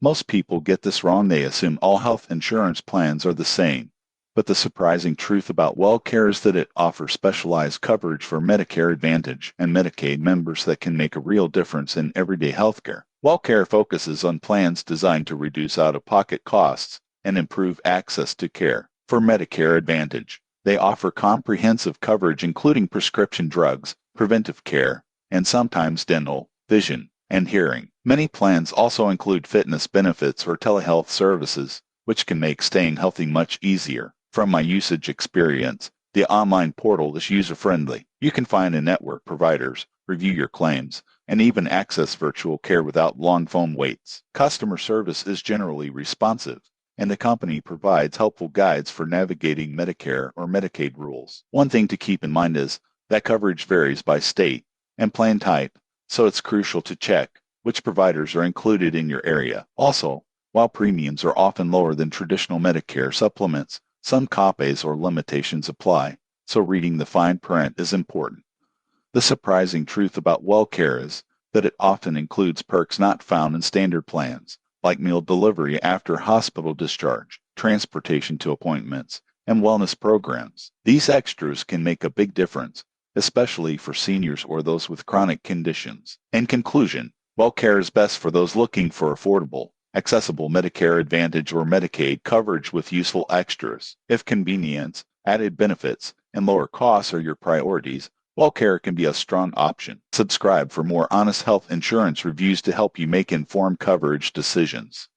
Most people get this wrong. They assume all health insurance plans are the same. But the surprising truth about WellCare is that it offers specialized coverage for Medicare Advantage and Medicaid members that can make a real difference in everyday healthcare. WellCare focuses on plans designed to reduce out-of-pocket costs and improve access to care. For Medicare Advantage, they offer comprehensive coverage including prescription drugs, preventive care, and sometimes dental, vision, and hearing. Many plans also include fitness benefits or telehealth services, which can make staying healthy much easier. From my usage experience, the online portal is user-friendly. You can find a network providers, review your claims, and even access virtual care without long phone waits. Customer service is generally responsive, and the company provides helpful guides for navigating Medicare or Medicaid rules. One thing to keep in mind is that coverage varies by state and plan type, so it's crucial to check which providers are included in your area. Also, while premiums are often lower than traditional Medicare supplements, some copays or limitations apply, so reading the fine print is important. The surprising truth about WellCare is that it often includes perks not found in standard plans, like meal delivery after hospital discharge, transportation to appointments, and wellness programs. These extras can make a big difference, especially for seniors or those with chronic conditions. In conclusion, WellCare is best for those looking for affordable, accessible Medicare Advantage or Medicaid coverage with useful extras. If convenience, added benefits, and lower costs are your priorities, WellCare can be a strong option. Subscribe for more honest health insurance reviews to help you make informed coverage decisions.